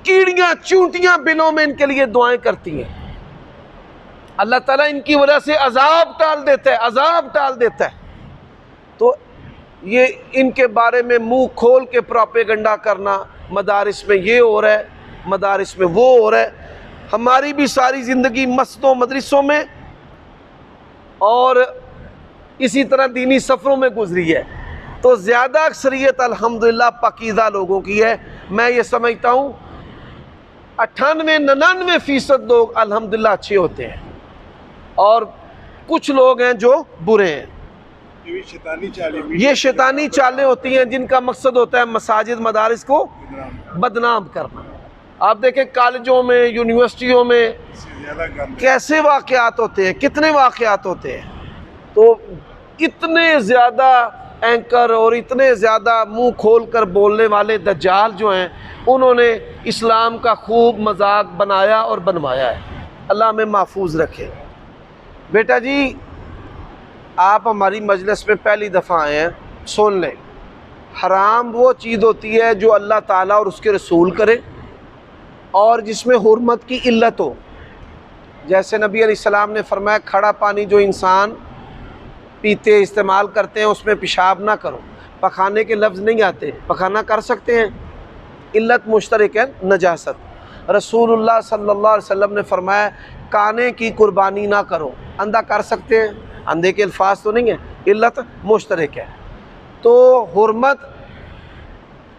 कीड़ियाँ चूंटियाँ बिलों में इनके लिए दुआएं करती हैं, अल्लाह ताला इनकी वजह से अजाब टाल देता है, अजाब टाल देता है। तो ये इनके बारे में मुंह खोल के प्रोपेगेंडा करना, मदारिस में ये हो रहा है, मदारिस में वो हो रहा है। हमारी भी सारी ज़िंदगी मस्जिदों मदरसों में और इसी तरह दीनी सफ़रों में गुजरी है। तो ज़्यादा अक्सरियत अल्हम्दुलिल्लाह पाकीज़ा लोगों की है। मैं ये समझता हूँ 98-99% लोग अल्हम्दुलिल्लाह अच्छे होते हैं और कुछ लोग हैं जो बुरे हैं। ये शैतानी चालें, ये शैतानी चालें होती हैं जिनका मकसद होता है मसाजिद मदारिस को बदनाम करना। आप देखें कॉलेजों में, यूनिवर्सिटियों में ज्यादा गंद कैसे वाक़यात होते हैं, कितने वाक़यात होते हैं। तो इतने ज़्यादा एंकर और इतने ज़्यादा मुंह खोल कर बोलने वाले दज्जाल जो हैं, उन्होंने इस्लाम का खूब मजाक बनाया और बनवाया है। अल्लाह में महफूज रखे। बेटा जी, आप हमारी मजलिस में पहली दफ़ा आए हैं, सुन लें। हराम वो चीज़ होती है जो अल्लाह ताला और उसके रसूल करे और जिसमें हुर्मत की इल्लत हो। जैसे नबी अलैहिस्सलाम ने फरमाया, खड़ा पानी जो इंसान पीते इस्तेमाल करते हैं उसमें पेशाब ना करो। पखाने के लफ्ज़ नहीं आते, पखाना कर सकते हैं, इल्लत मुश्तरक है नजासत। रसूलुल्लाह सल्लल्लाहु अलैहि वसल्लम ने फरमाया, काने की कुर्बानी ना करो। अंधा कर सकते हैं, अंधे के अल्फाज तो नहीं है, इल्लत मुश्तरक है। तो हुर्मत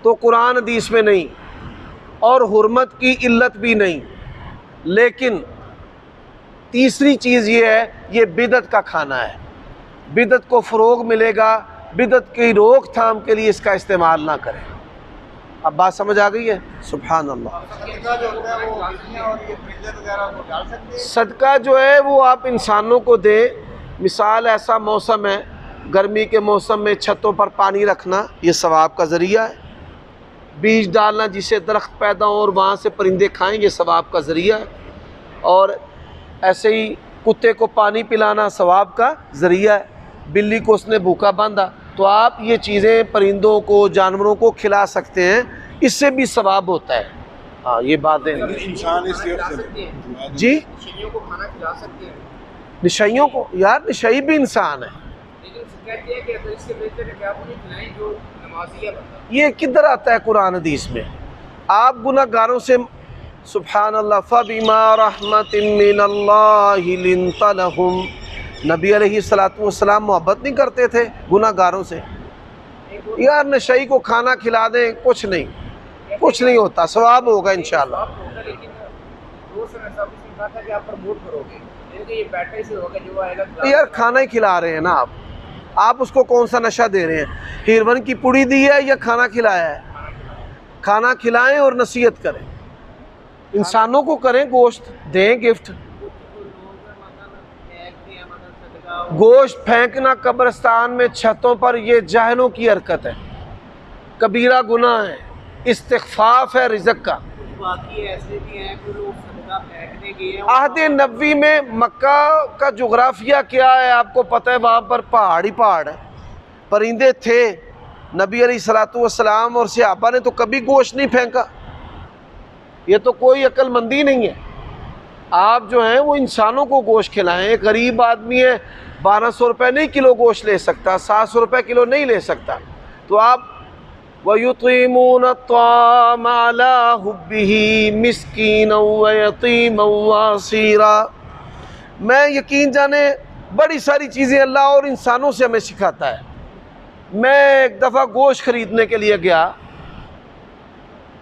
तो कुरान हदीस में नहीं और हुर्मत की इल्लत भी नहीं, लेकिन तीसरी चीज़ ये है, ये बिदत का खाना है। बिदत को फ़रोग मिलेगा, बिदत की रोकथाम के लिए इसका इस्तेमाल ना करें। अब बात समझ आ गई है? सुभान अल्लाह। सदका जो है वो आप इंसानों को दें। मिसाल, ऐसा मौसम है, गर्मी के मौसम में छतों पर पानी रखना, ये सवाब का ज़रिया है। बीज डालना जिससे दरख्त पैदा हो और वहाँ से परिंदे खाएँ, ये सवाब का ज़रिया है। और ऐसे ही कुत्ते को पानी पिलाना सवाब का ज़रिया है। बिल्ली को उसने भूखा बांधा, तो आप ये चीज़ें परिंदों को, जानवरों को खिला सकते हैं, इससे भी सवाब होता है। हाँ, ये बातें इंसान इस जी। नशइयों को खाना खिला सकते हैं। नशइयों को, यार नशई भी इंसान है। लेकिन कहते हैं कि अगर इससे बेहतर है कि आप उन्हें खिलाएं जो नमाजी है बंदा। ये किधर आता है कुरान हदीस में? आप गुनाहगारों से, सुभान अल्लाह, फबिमा रहमतिन मिनल्लाहि लिंता लहुम। नबी अलैहिस्सलातु वस्सलाम मोहब्बत नहीं करते थे गुनाहगारों से? यार नशई को खाना खिला दें, कुछ नहीं होता, सवाब होगा इंशाअल्लाह। लेकिन दोस्त ने सब इसमें कहा था कि आप प्रमोट करोगे, लेकिन ये बैठे से होगा जो आएगा। यार खाना ही खिला रहे हैं ना आप उसको कौन सा नशा दे रहे हैं? हीरवन की पुड़ी दी है या खाना खिलाया है? खाना खिलाएं और नसीहत करें, इंसानों को करें, गोश्त दें, गिफ्ट। गोश्त फेंकना कब्रिस्तान में, छतों पर, ये जाहिलों की हरकत है, कबीरा गुनाह है, इस्तिग़फ़ाफ़ है रिज़्क़ का। बाकी ऐसे भी हैं कि लोग सदका फेंकने गए हैं। आहद नबी में मक्का का जोग्राफिया क्या है आपको पता है? वहाँ पर पहाड़ ही पहाड़ है, परिंदे थे। नबी अलैहिस्सलातु वस्सलाम और सहाबा ने तो कभी गोश्त नहीं फेंका। ये तो कोई अक्लमंदी नहीं है। आप जो हैं वो इंसानों को गोश्त खिलाएं। गरीब आदमी है, 1200 रुपये नहीं किलो गोश्त ले सकता, 700 रुपये किलो नहीं ले सकता, तो आप वयुतीमून अत्ताम अला हुब्बिही मिस्कीनन व यतीमन व असीरा। मैं यकीन जाने बड़ी सारी चीज़ें अल्लाह और इंसानों से हमें सिखाता है। मैं एक दफ़ा गोश्त ख़रीदने के लिए गया,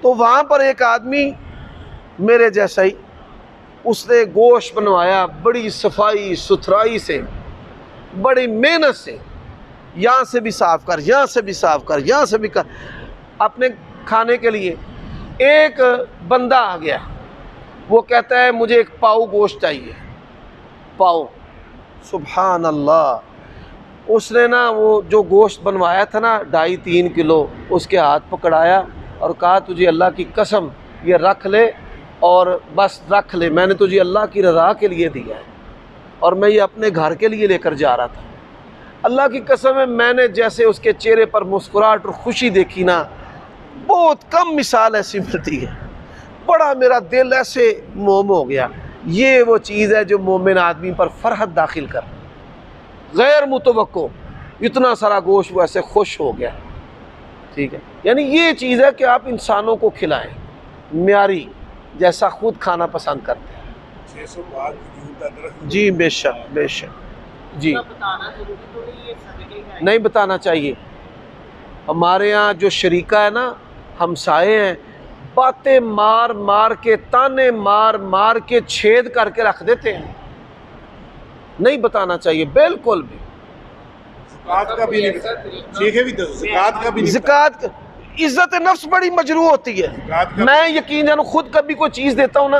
तो वहाँ पर एक आदमी मेरे जैसा ही, उसने गोश्त बनवाया बड़ी सफाई सुथराई से, बड़ी मेहनत से, यहाँ से भी साफ़ कर, यहाँ से भी साफ़ कर, यहाँ से भी कर, अपने खाने के लिए। एक बंदा आ गया, वो कहता है मुझे एक पाव गोश्त चाहिए, पाव। सुभान अल्लाह। उसने ना वो जो गोश्त बनवाया था ना 2.5-3 किलो, उसके हाथ पकड़ाया और कहा तुझे अल्लाह की कसम ये रख ले और बस रख ले, मैंने तुझे अल्लाह की रज़ा के लिए दिया है और मैं ये अपने घर के लिए लेकर जा रहा था। अल्लाह की कसम है, मैंने जैसे उसके चेहरे पर मुस्कुराहट और खुशी देखी ना, बहुत कम मिसाल ऐसी मिलती है। बड़ा मेरा दिल ऐसे मोम हो गया। ये वो चीज़ है जो मोमिन आदमी पर फरहत दाखिल कर, गैर मुतवक्को इतना सारा गोश्त वो ऐसे खुश हो गया। ठीक है, यानी ये चीज़ है कि आप इंसानों को खिलाएं म्यारी, जैसा खुद खाना पसंद करते हैं। 605 खजूर का दरख्त। जी बेशक बेशक जी, बताना जरूरी तो नहीं है सदके का? नहीं बताना चाहिए। हमारे यहाँ जो शरीका है ना, हमसाए हैं, बातें मार मार के, ताने मार मार के छेद करके रख देते हैं। नहीं बताना चाहिए बिल्कुल भी। ज़कात का भी नहीं बता, शेखे भी दस ज़कात का भी नहीं बता। ज़कात इज़्ज़त नफ्स बड़ी मजरू होती है। ज़कात का मैं यकीन जानो खुद कभी कोई चीज़ देता हूँ ना,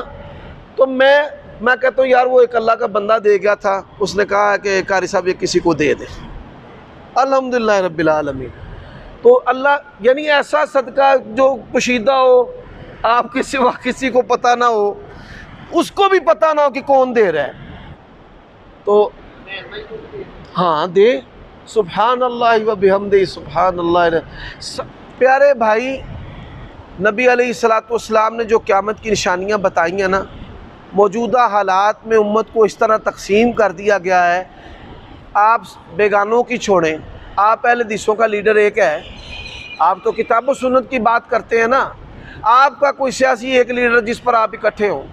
तो मैं कहता हूँ यार वो एक अल्लाह का बंदा दे गया था, उसने कहा कि कारी साहब ये किसी को दे दे, अल्हम्दुलिल्लाह रब्बिल आलमीन। तो अल्लाह यानी ऐसा सदका जो पोशीदा हो, आपके सिवा किसी को पता ना हो, उसको भी पता ना हो कि कौन दे रहा है, तो हाँ दे। सुभान अल्लाह व बिहम्दिही सुभान अल्लाह। प्यारे भाई, नबी अलैहिस्सलातु वस्सलाम ने जो क़यामत की निशानियाँ बताई हैं ना, मौजूदा हालात में उम्मत को इस तरह तकसीम कर दिया गया है। आप बेगानों की छोड़ें, आप अहले हदीसों का लीडर एक है, आप तो किताब व सुन्नत की बात करते हैं ना, आपका कोई सियासी एक लीडर जिस पर आप इकट्ठे हों,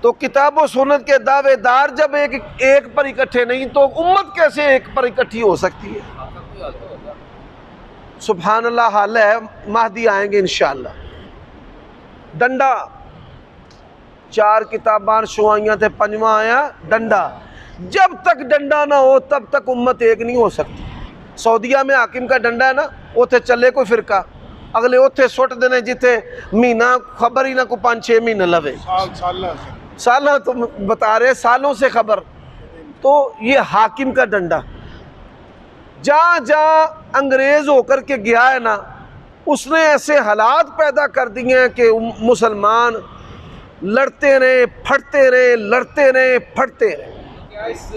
तो किताब व सुन्नत के दावेदार जब एक पर इकट्ठे नहीं, तो उम्मत कैसे एक पर इकट्ठी हो सकती है? सुभान अल्लाह। हाल है महदी आएंगे इंशाअल्लाह। डंडा 4 किताबान शुआइयाँ थे, 5वां आया डंडा। जब तक डंडा ना हो तब तक उम्मत एक नहीं हो सकती। सऊदीया में हाकिम का डंडा है ना, उथे चले कोई फिरका, अगले उथे सुट देने जिथे महीना खबर ही ना को 5-6 महीने लवे, साल तो बता रहे सालों से खबर। तो ये हाकिम का डंडा जहाँ जहाँ अंग्रेज़ होकर के गया है ना, उसने ऐसे हालात पैदा कर दिए हैं कि मुसलमान लड़ते रहे, फटते रहे, लड़ते रहे, फटते रहे। क्या इस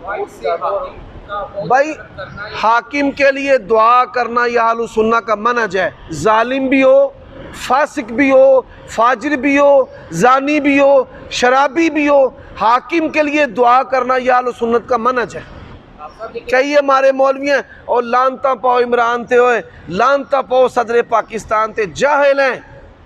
वाइट से हाकिम का बहुत भाई करना है? हाकिम के लिए दुआ करना यह अहलुस सुन्नह का मनहज है। जालिम भी हो, फासिक भी हो, फाजिर भी हो, जानी भी हो, शराबी भी हो, हाकिम के लिए दुआ करना यह अहलुस सुन्नत का मनहज है। कई हमारे मौलवी हैं और लानता पाओ इमरान थे, होए लानता पाओ सदर पाकिस्तान थे, जाहिल हैं,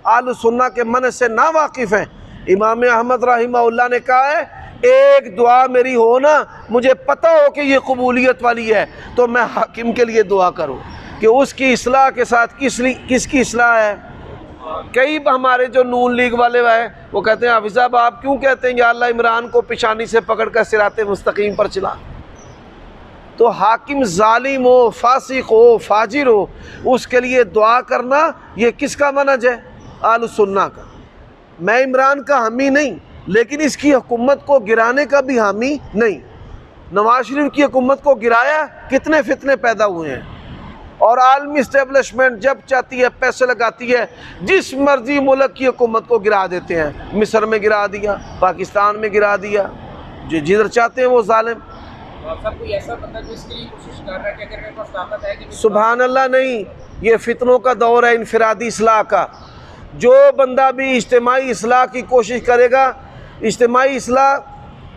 अहलुस सुन्नह के मनहज से ना वाकिफ़ हैं। इमाम अहमद रहिमहुल्लाह ने कहा है, एक दुआ मेरी हो ना, मुझे पता हो कि ये कबूलियत वाली है, तो मैं हाकिम के लिए दुआ करूं कि उसकी इस्लाह के साथ किसकी इस्लाह है। कई हमारे जो नून लीग वाले हैं वो कहते हैं, हाफिज़ साहब आप क्यों कहते हैं या अल्लाह इमरान को पिशानी से पकड़ कर सिराते मुस्तकीम पर चला। तो हाकिम जालिम हो, फासिक हो, फाजिर हो, उसके लिए दुआ करना ये किसका मनहज है? अहलुस सुन्नह का। मैं इमरान का हामी नहीं, लेकिन इसकी हुकूमत को गिराने का भी हामी नहीं। नवाज शरीफ की हुकूमत को गिराया, कितने फितने पैदा हुए हैं। और आलमी इस्टेब्लिशमेंट जब चाहती है पैसे लगाती है, जिस मर्जी मुल्क की हुकूमत को गिरा देते हैं। मिस्र में गिरा दिया, पाकिस्तान में गिरा दिया, जो जिधर चाहते हैं वो जालिम। सब कोई ऐसा बंदा जो इसके लिए कोशिश कर रहा है कि अगर मेरे पास ताकत है कि सुभान अल्लाह नहीं, ये फितनों का दौर है, इनफरादी इस्लाह का। जो बंदा भी इज्तिमाई इस्लाह की कोशिश करेगा, इज्तिमाई इस्लाह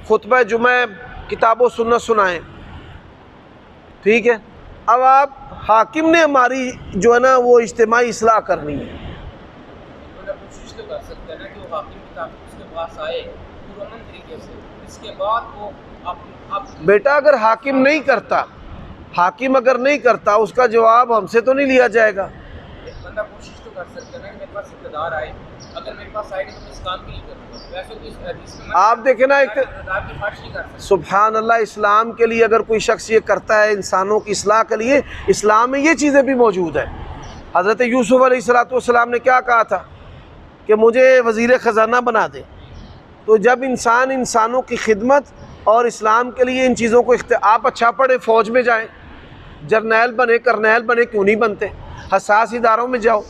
खुतबा जुमा किताबों सुन्नत सुनाएं, ठीक है। अब आप हाकिम ने हमारी जो है ना वो इज्तिमाई इस्लाह करनी है, कोशिश तो कर सकते हैं ना कि वो हाकिम की ताकत उसके पास आए पुरअमन तरीके से, इसके बाद वो आप बेटा अगर हाकिम नहीं करता, हाकिम अगर नहीं करता, उसका जवाब हमसे तो नहीं लिया जाएगा। एक बंदा कोशिश तो कर सकता है ना कि मेरे पास इक़्तिदार आए, अगर मेरे पास आएगा तो मैं इस काम के लिए करूँगा। वैसे तो इस हदीस में आप देखें ना, एक इक़्तिदार की ख्वाहिश नहीं कर सकते। सुभान अल्लाह, इस्लाम के लिए अगर कोई शख्स ये करता है इंसानों की इस्लाह के लिए, इस्लाम में ये चीज़ें भी मौजूद है। हज़रत यूसुफ़ अलैहिस्सलाम ने क्या कहा था कि मुझे वज़ीर ख़ज़ाना बना दे। तो जब इंसान इंसानों की खिदमत और इस्लाम के लिए इन चीज़ों को आप अच्छा पढ़े, फ़ौज में जाएं, जर्नैल बने, करनैल बने, क्यों नहीं बनते? हसास इदारों में जाओ।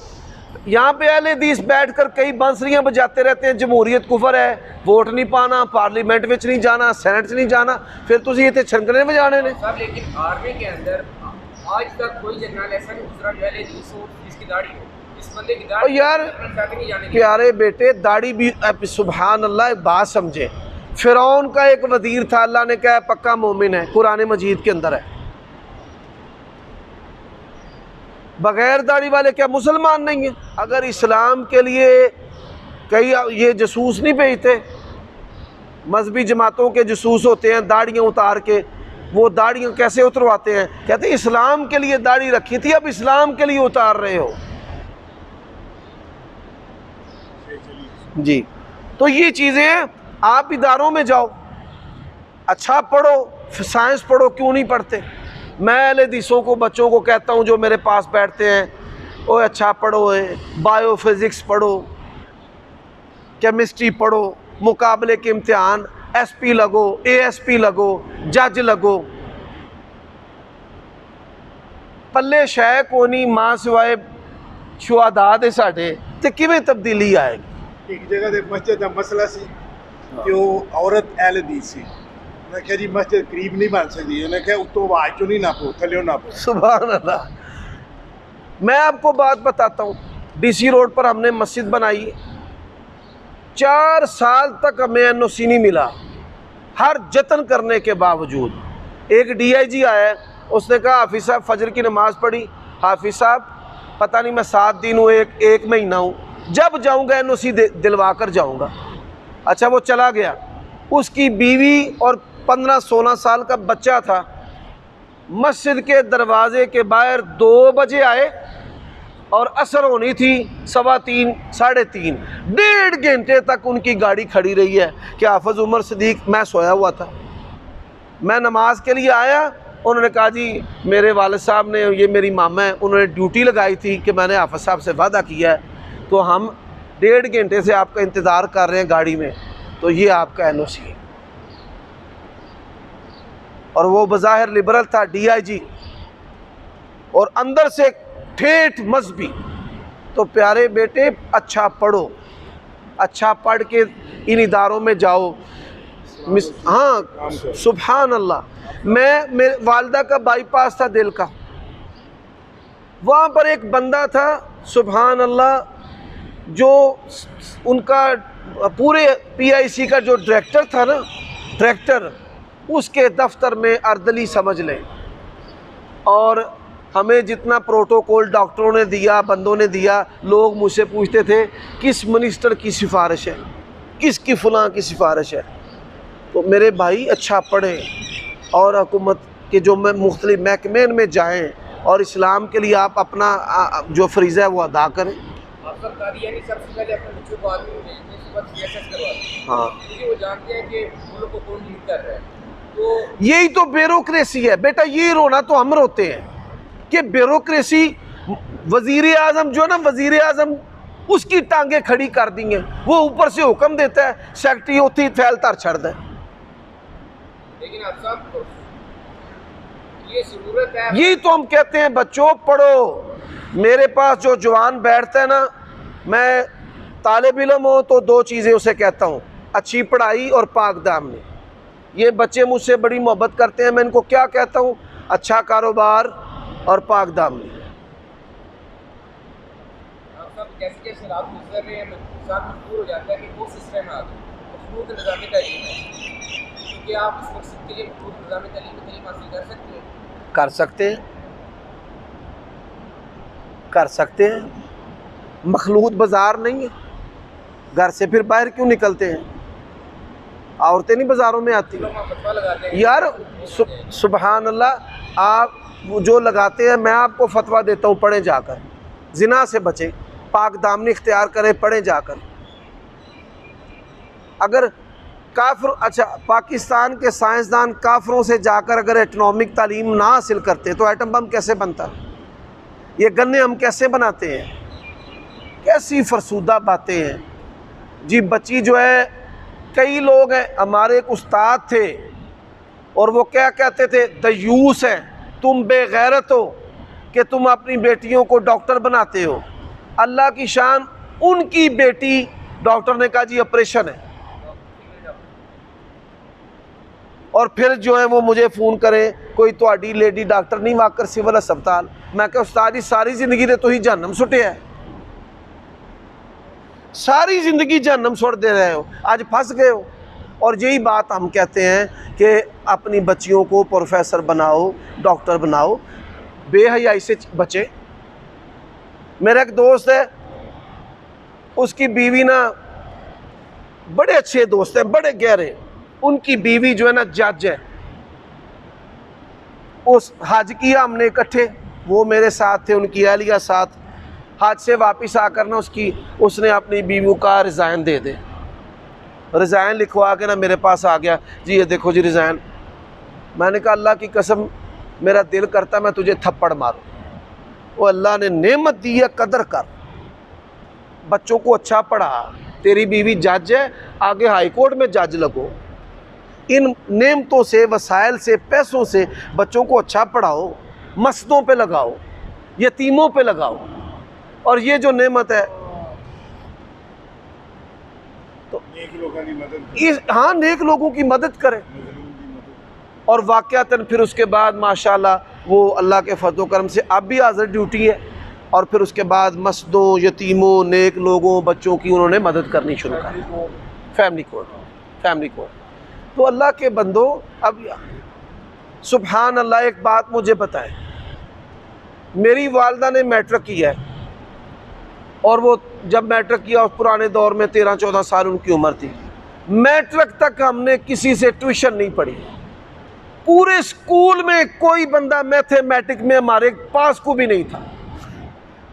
यहाँ पे अहले हदीस बैठ कर कई बांसुरियाँ बजाते रहते हैं, जमहूरियत कुफर है, वोट नहीं पाना, पार्लीमेंट में नहीं जाना, सेनेट नहीं जाना, फिर तुम ये छनकने बजाने ने। साहब लेकिन आर्मी के अंदर आज तक कोई जनरल ऐसा नहीं गुजरा जो अहले हदीस हो, जिसकी दाढ़ी हो। इस बंदे की और दाढ़ी यार नहीं जाने दी। प्यारे बेटे, दाढ़ी भी सुभान अल्लाह, एक बात समझे, फ़िरौन का एक वज़ीर था, अल्लाह ने कहा पक्का मोमिन है, कुरान मजीद के अंदर है। बगैर दाढ़ी वाले क्या मुसलमान नहीं है? अगर इस्लाम के लिए कई ये जसूस नहीं भेजते, मजहबी जमातों के जसूस होते हैं, दाढ़ियाँ उतार के, वो दाढ़ियाँ कैसे उतरवाते हैं? कहते हैं इस्लाम के लिए दाढ़ी रखी थी, अब इस्लाम के लिए उतार रहे हो जी। तो ये चीज़ें, आप इदारों में जाओ, अच्छा पढ़ो, साइंस पढ़ो, क्यों नहीं पढ़ते? मैं अहले हदीसों को, बच्चों को कहता हूँ जो मेरे पास बैठते हैं, ओ अच्छा पढ़ो, बायोफिज़िक्स पढ़ो, केमिस्ट्री पढ़ो, मुकाबले के इम्तिहान, SP लगो, ASP लगो, जज लगो, पल्ले शै को नहीं मां सिवाए शुहदा दे साडे ते किवें तब्दीली आएगी। एक जगह ते मस्जिद का मसला सी कि वो औरत अहले हदीस सी, मैं कहा जी मस्जिद करीब नहीं बन सकती, उन्हें कहा उत्तों आवाज चो नहीं नापो, थल्ले नापो। सुभान अल्लाह। मैं आपको बात बताता हूँ, DC रोड पर हमने मस्जिद बनाई, 4 साल तक हमें NOC नहीं मिला, हर जतन करने के बावजूद। एक DIG आया, उसने कहा हाफिज़ साहब फजर की नमाज़ पढ़ी, हाफिज़ साहब पता नहीं मैं 7 दिन हूँ, एक महीना हूँ, जब जाऊँगा NOC दिलवा कर जाऊँगा। अच्छा वो चला गया, उसकी बीवी और 15-16 साल का बच्चा था, मस्जिद के दरवाजे के बाहर 2 बजे आए और असर होनी थी 3:15 3:30, 1.5 घंटे तक उनकी गाड़ी खड़ी रही है कि हाफिज़ उमर सदीक। मैं सोया हुआ था, मैं नमाज के लिए आया, उन्होंने कहा जी मेरे वालिद साहब ने, ये मेरी मामा है, उन्होंने ड्यूटी लगाई थी कि मैंने हाफिज़ साहब से वादा किया है, तो हम 1.5 घंटे से आपका इंतज़ार कर रहे हैं गाड़ी में, तो ये आपका NOC है। और वो बज़ाहिर लिबरल था, DIG, और अंदर से ठेठ मजहबी। तो प्यारे बेटे अच्छा पढ़ो, अच्छा पढ़ के इन इदारों में जाओ। हाँ सुभान अल्लाह। मेरे वालदा का बाईपास था दिल का, वहाँ पर एक बंदा था सुभान अल्लाह, जो उनका पूरे PIC का जो डायरेक्टर था ना, डायरेक्टर, उसके दफ्तर में अर्दली समझ लें। और हमें जितना प्रोटोकॉल डॉक्टरों ने दिया, बंदों ने दिया, लोग मुझसे पूछते थे किस मिनिस्टर की सिफारिश है, किसकी फ़लाँ की सिफारिश है। तो मेरे भाई अच्छा पढ़ें और हुकूमत के जो मुख्तलिफ महकमे में जाएँ और इस्लाम के लिए आप अपना जो फ़रीज़ा है वो अदा करें। आप सरकारी यानी सबसे पहले अपने बच्चों को आर्मी में भेजने के बाद CSS करवाते हैं। हाँ, क्योंकि वो जानते हैं कि उन लोग को कौन लीड कर रहा है। तो यही तो ब्यूरोक्रेसी है बेटा, ये रोना तो हम रोते हैं कि ब्यूरोक्रेसी, वज़ीर आज़म जो है ना, वज़ीर आज़म उसकी टांगे खड़ी कर दी हैं, वो ऊपर से हुक्म देता है, सेक्रेटरी होती फैल तर छड़ दे। लेकिन आप सब ये ज़रूरत है, यही तो हम कहते हैं बच्चों पढ़ो। मेरे पास जो जवान बैठता है ना, मैं तालिब इल्म हो तो 2 चीज़ें उसे कहता हूँ, अच्छी पढ़ाई और पाक दामनी। ये बच्चे मुझसे बड़ी मोहब्बत करते हैं, मैं इनको क्या कहता हूँ, अच्छा कारोबार और पाक दामनी। आप सब जैसे जैसे रात गुजर रहे हैं, इंसान मजबूर हो जाता है कि वो सिस्टम आ जाए, मखलूक निज़ामी तालीम है। क्योंकि आप इस मकसद के लिए मखलूक निज़ामी तालीम हासिल कर सकते हैं। कर सकते हैं, कर सकते हैं। मखलूत बाज़ार नहीं है, घर से फिर बाहर क्यों निकलते हैं? औरतें नहीं बाज़ारों में आती फतवा लगाते हैं यार। सुभान अल्लाह, आप जो लगाते हैं, मैं आपको फतवा देता हूँ, पढ़ें जाकर, जिना से बचें, पाक दामनी इख्तियार करें, पढ़ें जाकर। अगर काफिर, अच्छा पाकिस्तान के साइंसदान काफिरों से जाकर अगर एटॉमिक तालीम ना हासिल करते तो एटम बम कैसे बनता? ये गन्ने हम कैसे बनाते हैं? कैसी फरसूदा बातें हैं जी। बच्ची जो है, कई लोग हैं, हमारे एक उस्ताद थे और वो क्या कहते थे, दयूस है, तुम बेगैरत हो कि तुम अपनी बेटियों को डॉक्टर बनाते हो। अल्लाह की शान, उनकी बेटी डॉक्टर ने कहा जी ऑपरेशन है, और फिर जो है वो मुझे फ़ोन करें, कोई थोड़ी लेडी डॉक्टर नहीं वाकर सिविल अस्पताल। मैं क्या उस्ताद जी सारी ज़िंदगी दे तुही जहन्नम सुटे है, सारी ज़िंदगी जहन्नम सुट दे रहे हो, आज फंस गए हो। और यही बात हम कहते हैं कि अपनी बच्चियों को प्रोफेसर बनाओ, डॉक्टर बनाओ, बेहयाई से बचे। मेरा एक दोस्त है, उसकी बीवी ना, बड़े अच्छे दोस्त हैं, बड़े गहरे, उनकी बीवी जो है ना जज है। उस हज किया हमने इकट्ठे, वो मेरे साथ थे, उनकी अहलिया साथ। हज से वापस आकर ना उसने अपनी बीवी का रिज़ाइन दे दे, रिज़ाइन लिखवा के ना मेरे पास आ गया जी, ये देखो जी रिज़ाइन। मैंने कहा अल्लाह की कसम, मेरा दिल करता मैं तुझे थप्पड़ मारूं। वो अल्लाह ने नेमत दी है, कदर कर। बच्चों को अच्छा पढ़ा, तेरी बीवी जज है, आगे हाई कोर्ट में जज लगो। इन नेमतों से, वसाइल से, पैसों से बच्चों को अच्छा पढ़ाओ, मस्जिदों पे लगाओ, यतीमों पे लगाओ। और ये जो नेमत है तो नेक लोगों की मदद इस हाँ नेक लोगों की मदद करें। और वाक़यातन फिर उसके बाद माशाल्लाह वो अल्लाह के फज़्ल करम से अब भी हाज़िर ड्यूटी है। और फिर उसके बाद मस्जिदों, यतीमों, नेक लोगों, बच्चों की उन्होंने मदद करनी शुरू कर दी। Family court. तो अल्लाह के बंदो, अब सुबहान अल्लाह, एक बात मुझे बताएं, मेरी वालदा ने मैट्रिक किया है और वो जब मैट्रिक किया उस पुराने दौर में 13-14 साल उनकी उम्र थी। मैट्रिक तक हमने किसी से ट्यूशन नहीं पढ़ी। पूरे स्कूल में कोई बंदा मैथमेटिक में हमारे पास को भी नहीं था।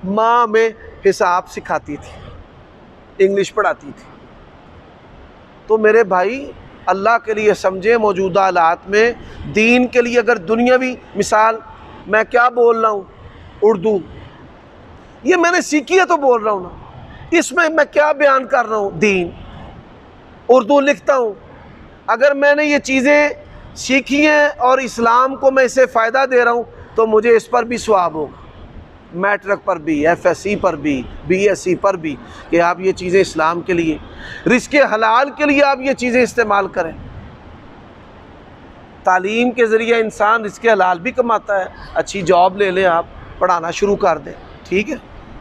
माँ में हिसाब सिखाती थी, इंग्लिश पढ़ाती थी। तो मेरे भाई अल्लाह के लिए समझे, मौजूदा हालात में दीन के लिए, अगर दुनियावी मिसाल, मैं क्या बोल रहा हूँ, उर्दू ये मैंने सीखी है तो बोल रहा हूँ ना, इसमें मैं क्या बयान कर रहा हूँ, दीन। उर्दू लिखता हूँ, अगर मैंने ये चीज़ें सीखी हैं और इस्लाम को मैं इससे फ़ायदा दे रहा हूँ तो मुझे इस पर भी सवाब होगा। मैट्रिक पर भी, FSC पर भी, BSc पर भी, कि आप ये चीज़ें इस्लाम के लिए, रिज़्क़ हलाल के लिए आप ये चीज़ें इस्तेमाल करें। तालीम के ज़रिए इंसान रिज़्क़ हलाल भी कमाता है। अच्छी जॉब ले लें, आप पढ़ाना शुरू कर दें, ठीक है।